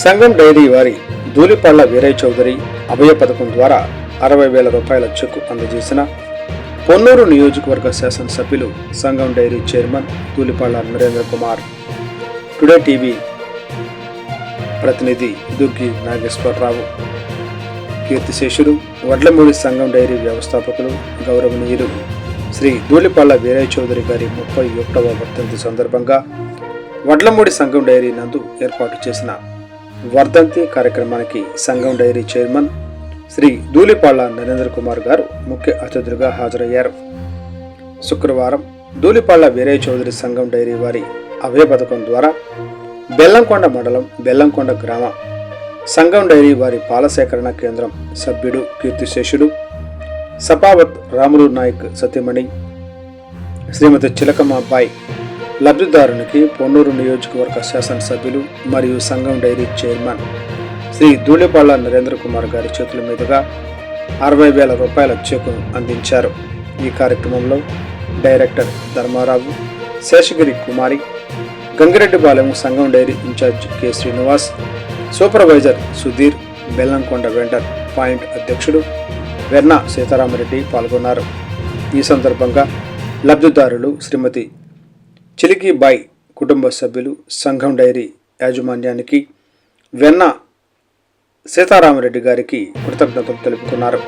సంఘం డైరీ వారి ధూళిపాళ్ల వీరయ్య చౌదరి అభయ పథకం ద్వారా 60,000 రూపాయల చెక్కు అందజేసిన పొన్నూరు నియోజకవర్గ శాసనసభ్యులు Sangam dairy chairman Dhulipalla Narendra Kumar. Today TV ప్రతినిధి దుర్గి నాగేశ్వరరావు. కీర్తిశేషులు వడ్లమూడి సంఘం డైరీ వ్యవస్థాపకులు గౌరవనీయులు శ్రీ ధూళిపాళ్ల వీరయ్య చౌదరి గారి 31వ వర్ధంతి సందర్భంగా వడ్లమూడి సంఘం డైరీ నందు ఏర్పాటు చేసిన వర్ధంతి కార్యక్రమానికి సంఘం డైరీ చైర్మన్ శ్రీ ధూళిపాళ్ల నరేంద్ర కుమార్ గారు ముఖ్య అతిథులుగా హాజరయ్యారు. శుక్రవారం ధూళిపాళ్ల వీరయ్య చౌదరి సంఘం డైరీ వారి అభయ పథకం ద్వారా బెల్లంకొండ మండలం బెల్లంకొండ గ్రామ సంఘం డైరీ వారి పాల సేకరణ కేంద్రం సభ్యుడు కీర్తిశేషుడు సపావత్ రాములు నాయక్ సతీమణి శ్రీమతి చిలకమ్మాబాయ్ లబ్ధిదారునికి పొన్నూరు నియోజకవర్గ శాసనసభ్యులు మరియు సంఘం డైరీ చైర్మన్ శ్రీ ధూళిపాళ్ల నరేంద్ర కుమార్ గారి చేతుల మీదుగా 60,000 రూపాయల చెక్కును అందించారు. ఈ కార్యక్రమంలో director Dharmarao, Seshagiri Kumari, Gangireddipalem Sangam dairy incharge K Srinivas, supervisor Sudheer, Bellamkonda vendor point అధ్యక్షుడు వెర్నా సీతారామరెడ్డి పాల్గొన్నారు. ఈ సందర్భంగా లబ్ధిదారులు శ్రీమతి చిలికీబాయ్ కుటుంబ సభ్యులు సంఘం డైరీ యాజమాన్యానికి వెన్న సీతారామరెడ్డి గారికి కృతజ్ఞతలు తెలుపుకున్నారు.